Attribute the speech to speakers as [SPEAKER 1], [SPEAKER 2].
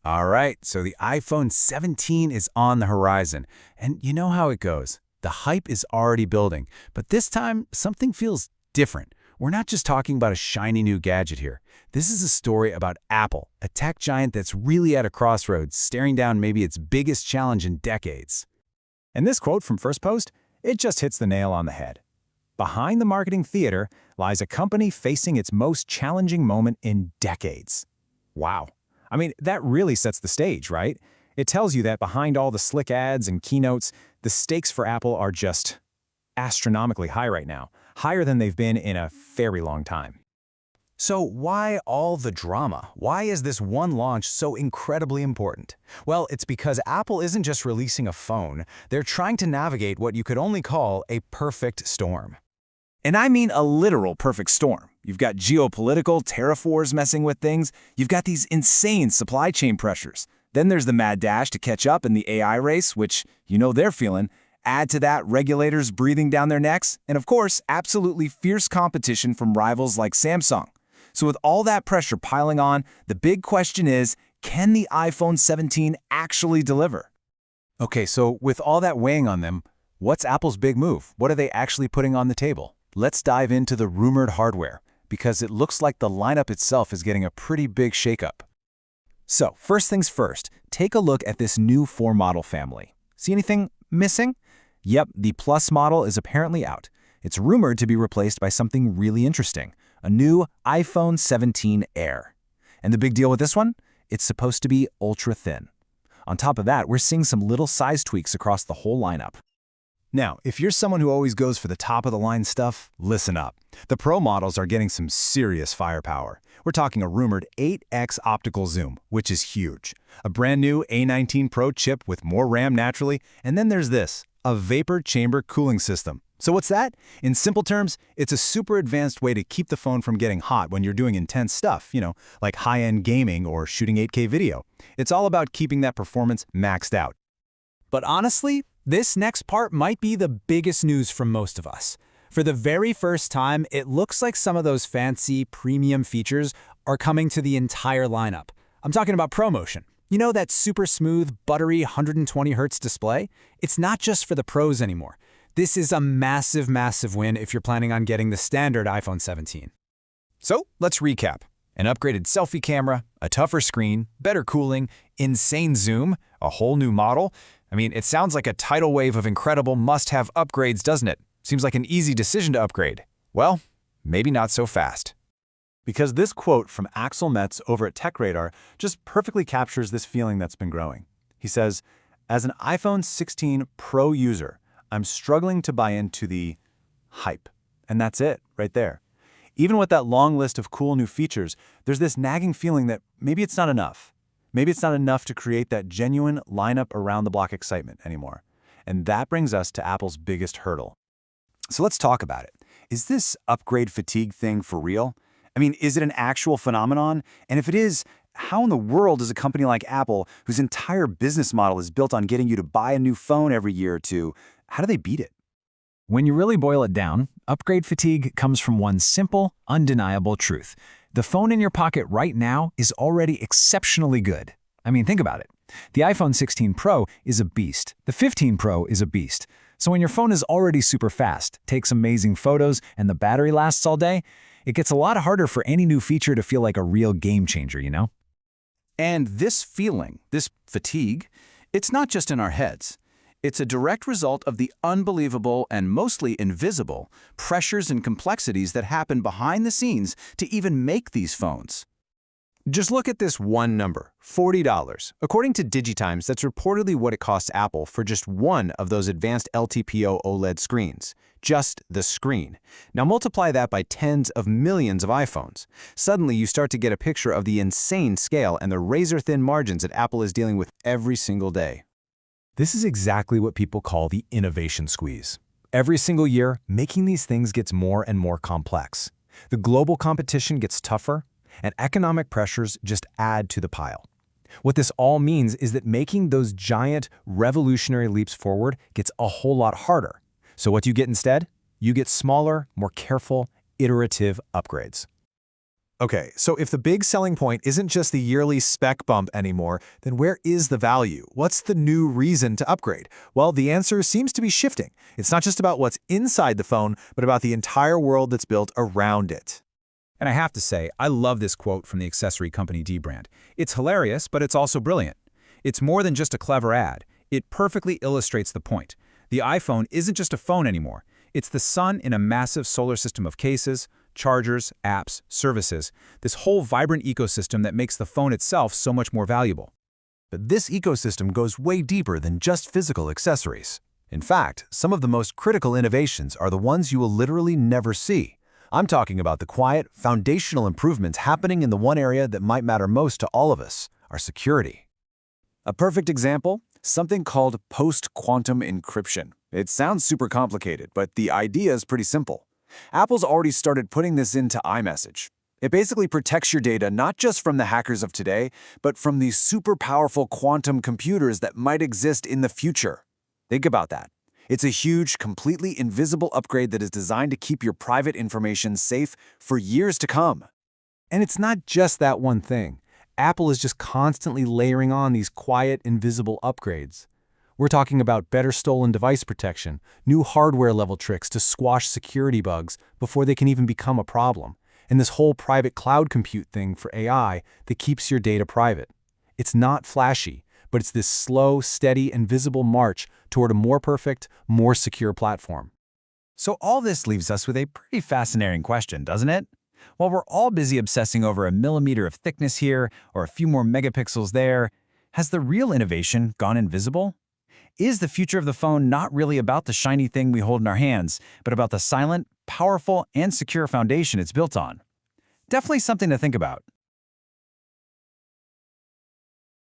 [SPEAKER 1] All right, so the iPhone 17 is on the horizon, and you know how it goes. The hype is already building, but this time something feels different. We're not just talking about a shiny new gadget here. This is a story about Apple, a tech giant that's really at a crossroads, staring down maybe its biggest challenge in decades.
[SPEAKER 2] And this quote from First Post, it just hits the nail on the head. Behind the marketing theater lies a company facing its most challenging moment in decades. Wow. I mean, that really sets the stage, right? It tells you that behind all the slick ads and keynotes, the stakes for Apple are just astronomically high right now, higher than they've been in a very long time.
[SPEAKER 3] So why all the drama? Why is this one launch so incredibly important? Well, it's because Apple isn't just releasing a phone. They're trying to navigate what you could only call a perfect storm.
[SPEAKER 1] And I mean a literal perfect storm. You've got geopolitical tariff wars messing with things. You've got these insane supply chain pressures. Then there's the mad dash to catch up in the AI race, which you know they're feeling. Add to that regulators breathing down their necks, and of course, absolutely fierce competition from rivals like Samsung. So with all that pressure piling on, the big question is, can the iPhone 17 actually deliver?
[SPEAKER 2] Okay, so with all that weighing on them, what's Apple's big move? What are they actually putting on the table? Let's dive into the rumored hardware, because it looks like the lineup itself is getting a pretty big shakeup. So, first things first, take a look at this new 4 model family. See anything missing? Yep, the Plus model is apparently out. It's rumored to be replaced by something really interesting, a new iPhone 17 Air. And the big deal with this one? It's supposed to be ultra thin. On top of that, we're seeing some little size tweaks across the whole lineup. Now, if you're someone who always goes for the top-of-the-line stuff, listen up. The Pro models are getting some serious firepower. We're talking a rumored 8x optical zoom, which is huge. A brand new A19 Pro chip with more RAM naturally, and then there's this, a vapor chamber cooling system. So what's that? In simple terms, it's a super advanced way to keep the phone from getting hot when you're doing intense stuff, like high-end gaming or shooting 8K video. It's all about keeping that performance maxed out.
[SPEAKER 4] But honestly, this next part might be the biggest news from most of us. For the very first time, it looks like some of those fancy premium features are coming to the entire lineup. I'm talking about ProMotion. You know that super smooth, buttery 120Hz display? It's not just for the pros anymore. This is a massive, massive win if you're planning on getting the standard iPhone 17.
[SPEAKER 2] So, let's recap. An upgraded selfie camera, a tougher screen, better cooling, insane zoom, a whole new model. I mean, it sounds like a tidal wave of incredible must-have upgrades, doesn't it? Seems like an easy decision to upgrade. Well, maybe not so fast. Because this quote from Axel Metz over at TechRadar just perfectly captures this feeling that's been growing. He says, as an iPhone 16 Pro user, I'm struggling to buy into the hype. And that's it, right there. Even with that long list of cool new features, there's this nagging feeling that maybe it's not enough. Maybe it's not enough to create that genuine lineup around the block excitement anymore. And that brings us to Apple's biggest hurdle. So let's talk about it. Is this upgrade fatigue thing for real? I mean, is it an actual phenomenon? And if it is, how in the world does a company like Apple, whose entire business model is built on getting you to buy a new phone every year or two, how do they beat it? When you really boil it down, upgrade fatigue comes from one simple, undeniable truth. The phone in your pocket right now is already exceptionally good. I mean, think about it. The iPhone 16 Pro is a beast. The 15 Pro is a beast. So when your phone is already super fast, takes amazing photos, and the battery lasts all day, it gets a lot harder for any new feature to feel like a real game changer, you know?
[SPEAKER 1] And this feeling, this fatigue, it's not just in our heads. It's a direct result of the unbelievable and mostly invisible pressures and complexities that happen behind the scenes to even make these phones. Just look at this one number, $40. According to DigiTimes, that's reportedly what it costs Apple for just one of those advanced LTPO OLED screens. Just the screen. Now multiply that by tens of millions of iPhones. Suddenly you start to get a picture of the insane scale and the razor-thin margins that Apple is dealing with every single day.
[SPEAKER 2] This is exactly what people call the innovation squeeze. Every single year, making these things gets more and more complex. The global competition gets tougher, and economic pressures just add to the pile. What this all means is that making those giant, revolutionary leaps forward gets a whole lot harder. So what do you get instead? You get smaller, more careful, iterative upgrades. Okay, so if the big selling point isn't just the yearly spec bump anymore, then where is the value? What's the new reason to upgrade? Well, the answer seems to be shifting. It's not just about what's inside the phone, but about the entire world that's built around it.
[SPEAKER 4] And I have to say, I love this quote from the accessory company D-Brand. It's hilarious, but it's also brilliant. It's more than just a clever ad. It perfectly illustrates the point. The iPhone isn't just a phone anymore. It's the sun in a massive solar system of cases, chargers, apps, services, this whole vibrant ecosystem that makes the phone itself so much more valuable.
[SPEAKER 3] But this ecosystem goes way deeper than just physical accessories. In fact, some of the most critical innovations are the ones you will literally never see. I'm talking about the quiet, foundational improvements happening in the one area that might matter most to all of us, our security. A perfect example? Something called post-quantum encryption. It sounds super complicated, but the idea is pretty simple. Apple's already started putting this into iMessage. It basically protects your data not just from the hackers of today, but from these super powerful quantum computers that might exist in the future. Think about that. It's a huge, completely invisible upgrade that is designed to keep your private information safe for years to come. And it's not just that one thing. Apple is just constantly layering on these quiet, invisible upgrades. We're talking about better stolen device protection, new hardware-level tricks to squash security bugs before they can even become a problem, and this whole private cloud compute thing for AI that keeps your data private. It's not flashy, but it's this slow, steady, and visible march toward a more perfect, more secure platform.
[SPEAKER 2] So all this leaves us with a pretty fascinating question, doesn't it? While we're all busy obsessing over a millimeter of thickness here or a few more megapixels there, has the real innovation gone invisible? Is the future of the phone not really about the shiny thing we hold in our hands, but about the silent, powerful, and secure foundation it's built on? Definitely something to think about.